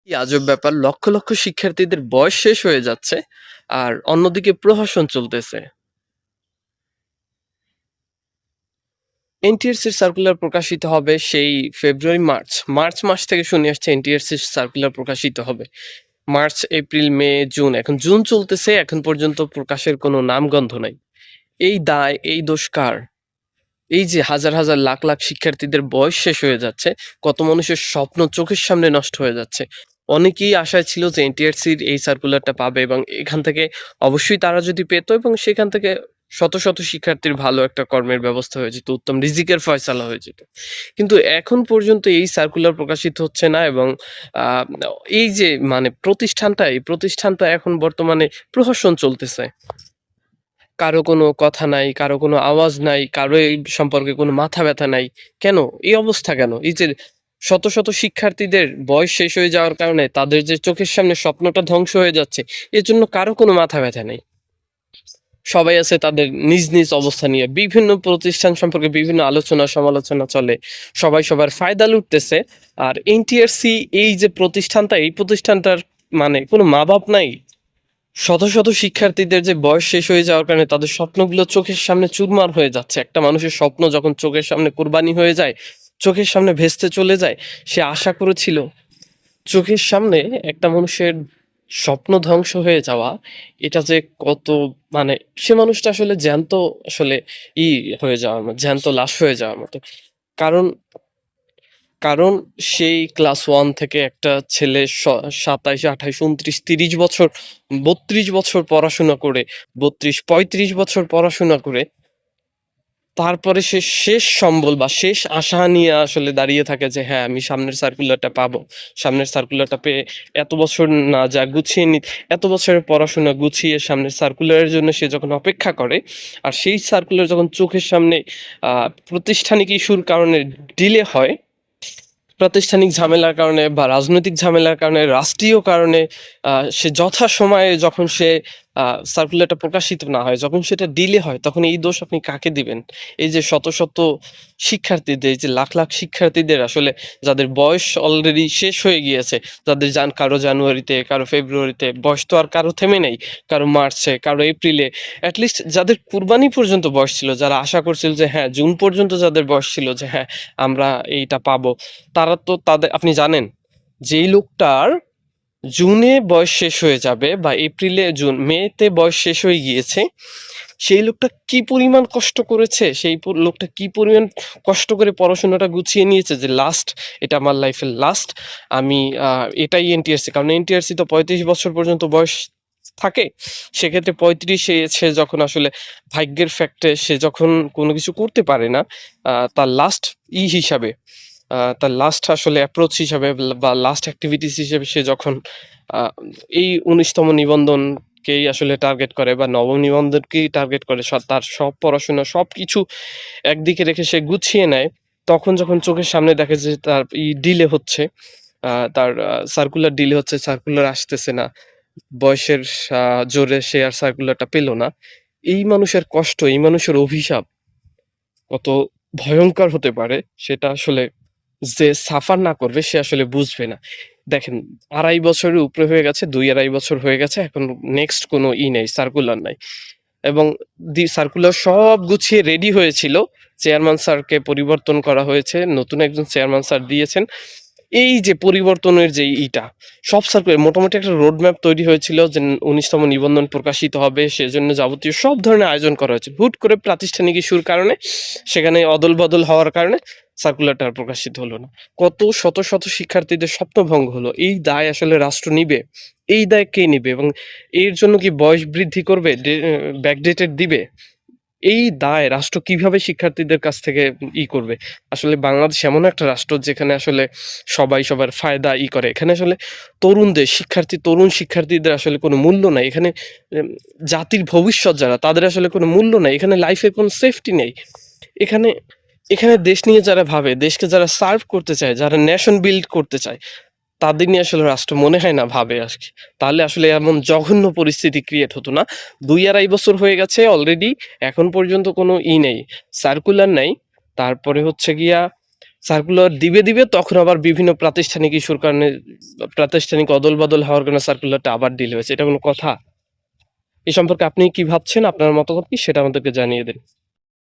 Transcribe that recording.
কি আজব ব্যাপার! লক্ষ, লক্ষ শিক্ষার্থীদের বয়স শেষ হয়ে যাচ্ছে। আর অন্যদিকে প্রহসন চলতেছে। এনটিআরসির সার্কুলার প্রকাশিত হবে সেই ফেব্রুয়ারি-মার্চ। মার্চ মাস থেকে শুনে আসছি এনটিআরসির সার্কুলার প্রকাশিত হবে। মার্চ, এপ্রিল, মে, জুন। এখন জুন চলতেছে, এখন পর্যন্ত প্রকাশের কোনো নামগন্ধ নাই। এই দায়, এই দোষ কার? এই যে হাজার, হাজার লাখ, লাখ শিক্ষার্থীদের বয়স শেষ হয়ে যাচ্ছে, কত মানুষের স্বপ্ন চোখের সামনে নষ্ট হয়ে যাচ্ছে। অনেকেই আশায় ছিল যে এনটিআরসির এই সার্কুলারটা পাবে এবং এখান থেকে অবশ্যই তারা যদি পেত এবং সেখান থেকে শত, শত শিক্ষার্থীর ভালো একটা কর্মের ব্যবস্থা হয়ে যেত, উত্তম রিজিকের ফয়সালা হয়ে যেত। কিন্তু এখন পর্যন্ত এই সার্কুলার প্রকাশিত হচ্ছে না এবং আ এই যে মানে প্রতিষ্ঠানটা, এই প্রতিষ্ঠানটা এখন বর্তমানে প্রহসন চলতেছে। কারো কোনো কথা নাই, কারো কোনো আওয়াজ নাই, কারো এই সম্পর্কে কোনো মাথা ব্যাথা নাই। কেন? এই অবস্থা কেন? এই যে শত, শত শিক্ষার্থীদের বয়স শেষ হয়ে যাওয়ার কারণে তাদের যে চোখের সামনে স্বপ্নটা ধ্বংস হয়ে যাচ্ছে, এর জন্য কারো কোনো মাথা ব্যাথা নেই। সবাই আছে তাদের নিজ, নিজ অবস্থা নিয়ে। বিভিন্ন প্রতিষ্ঠান সম্পর্কে বিভিন্ন আলোচনা সমালোচনা চলে। সবাই সবার ফায়দা লুটতেছে। আর এনটিআরসি এই যে প্রতিষ্ঠানটা, এই প্রতিষ্ঠানটার মানে কোনো মা-বাপ নাই। শত, শত শিক্ষার্থীদের যে বয়স শেষ হয়ে যাওয়ার কারণে তাদের স্বপ্নগুলো চোখের সামনে চুরমার হয়ে যাচ্ছে। একটা মানুষের স্বপ্ন যখন চোখের সামনে কোরবানি হয়ে যায়, চোখের সামনে ভেস্তে চলে যায়, সে আশা করেছিল চোখের সামনে একটা মানুষের স্বপ্ন ধ্বংস হয়ে যাওয়া, এটা যে কত মানে সে মানুষটা আসলে জ্যান্ত আসলে ই হয়ে যাওয়ার মতো, জ্যান্ত লাশ হয়ে যাওয়ার মতো। কারণ কারণ সেই ক্লাস 1 থেকে একটা ছেলে ২৭, ২৮, ২৯, ৩০ বছর, ৩২ বছর পড়াশোনা করে, ৩২, ৩৫ বছর পড়াশোনা করে, তারপরে সে শেষ সম্বল বা শেষ আশা নিয়ে আসলে দাঁড়িয়ে থাকে যে হ্যাঁ, আমি সামনের সার্কুলারটা পাবো। সামনের সার্কুলারটা পেয়ে এত বছর না যা গুছিয়ে এত বছরের পড়াশোনা গুছিয়ে সামনের সার্কুলারের জন্য সে যখন অপেক্ষা করে, আর সেই সার্কুলার যখন চোখের সামনে প্রাতিষ্ঠানিক ইস্যুর কারণে ডিলে হয়, প্রাতিষ্ঠানিক ঝামেলার কারণে বা রাজনৈতিক ঝামেলার কারণে, রাষ্ট্রীয় কারণে সে যথাসময়ে যখন সে সার্কুলারটা প্রকাশিত না হয়, যখন সেটা ডিলে হয়, তখন এই দোষ আপনি কাকে দিবেন? এই যে শত, শত শিক্ষার্থীদের, এই যে লাখ, লাখ শিক্ষার্থীদের আসলে যাদের বয়স অলরেডি শেষ হয়ে গিয়েছে, যাদের কারো জানুয়ারিতে, কারো ফেব্রুয়ারিতে, বয়স তো আর কারো থেমে নেই। কারো মার্চে, কারো এপ্রিলে, এট লিস্ট যাদের কুরবানি পর্যন্ত বয়স ছিল, যারা আশা করছিল যে হ্যাঁ, জুন পর্যন্ত যাদের বয়স ছিল যে হ্যাঁ, আমরা এইটা পাবো। তারা তো তাদের আপনি জানেন যেই লোকটার জুনে বয়স শেষ হয়ে যাবে বা এপ্রিলে মেতে বয়স শেষ হয়ে গিয়েছে, সেই লোকটা কি পরিমাণ কষ্ট করেছে, সেই লোকটা কি পরিমাণ কষ্ট করে পড়াশোনাটা গুছিয়ে নিয়েছে যে লাস্ট, এটা আমার লাইফের লাস্ট, আমি এটাই এনটিআরসি, কারণ এনটিআরসি তো ৩৫ বছর পর্যন্ত বয়স থাকে। সেক্ষেত্রে ৩৫ সে যখন আসলে ভাগ্যের ফ্যাক্টে সে যখন কোনো কিছু করতে পারে না, তার লাস্ট হিসাবে, তার লাস্ট আসলে অ্যাপ্রোচ হিসাবে বা লাস্ট অ্যাক্টিভিটিস হিসেবে সে যখন এই ১৯তম নিবন্ধনকেই আসলে টার্গেট করে বা নবম নিবন্ধনকেই টার্গেট করে, তার সব পড়াশোনা সবকিছু একদিকে রেখে সে গুছিয়ে নেয়, তখন যখন চোখের সামনে দেখে যে তার ডিলে হচ্ছে, তার সার্কুলার ডিলে হচ্ছে, সার্কুলার আসতেছে না, বয়সের জোরে সে আর সার্কুলারটা পেল না। এই মানুষের কষ্ট, এই মানুষের অভিশাপ কত ভয়ংকর হতে পারে সেটা আসলে যে সাফার না করবে সে আসলে বুঝবে না। দেখেন, ২.৫ বছরের উপরে হয়ে গেছে, ২-২.৫ বছর হয়ে গেছে। এখন নেক্সট কোনো নেই, সার্কুলার নাই। এবং সার্কুলার সব গুছিয়ে রেডি হয়েছিল। চেয়ারম্যান স্যারকে পরিবর্তন করা হয়েছে। নতুন একজন চেয়ারম্যান স্যার দিয়েছেন। এই যে পরিবর্তনের যে সব সার্কুলার মোটামুটি একটা রোড ম্যাপ তৈরি হয়েছিল যে ১৯তম নিবন্ধন প্রকাশিত হবে, সেজন্য যাবতীয় সব ধরনের আয়োজন করা হয়েছে। হুট করে প্রাতিষ্ঠানিক ইস্যুর কারণে, সেখানে অদল-বদল হওয়ার কারণে সার্কুলারটা আর প্রকাশিত হলো না। কত শত, শত শিক্ষার্থীদের স্বপ্নভঙ্গ হলো। এই দায় আসলে রাষ্ট্র নিবে? এই দায় কে নিবে? এবং এর জন্য কি বয়স বৃদ্ধি করবে? ব্যাকডেটেড দিবে? এই দায় রাষ্ট্র কিভাবে শিক্ষার্থীদের কাছ থেকে করবে? আসলে বাংলাদেশ এমন একটা রাষ্ট্র যেখানে আসলে সবাই সবার ফায়দা করে। এখানে আসলে তরুণ শিক্ষার্থীদের আসলে কোনো মূল্য নাই। এখানে এম জাতির ভবিষ্যৎ যারা, তাদের আসলে কোনো মূল্য নাই। এখানে লাইফের কোনো সেফটি নেই। এখানে এখানে দেশ নিয়ে যারা ভাবে, দেশকে যারা সার্ভ করতে চায়, যারা নেশন বিল্ড করতে চায়, তাদের নিয়ে আসলে রাষ্ট্র মনে হয় না ভাবে আজকে। তাহলে আসলে এমন জঘন্য পরিস্থিতি ক্রিয়েট হতো না। ২-২.৫ বছর হয়ে গেছে অলরেডি। এখন পর্যন্ত কোনো নেই, সার্কুলার নাই। তারপরে হচ্ছে গিয়া সার্কুলার দিবে তখন আবার বিভিন্ন প্রাতিষ্ঠানিক ইস্যুর কারণে প্রাতিষ্ঠানিক অদল-বদল হওয়ার কারণে সার্কুলারটা আবার ডিলে হয়েছে। এটা কোনো কথা? এ সম্পর্কে আপনি কি ভাবছেন? আপনার মতামত কি? সেটা আমাদেরকে জানিয়ে দিন।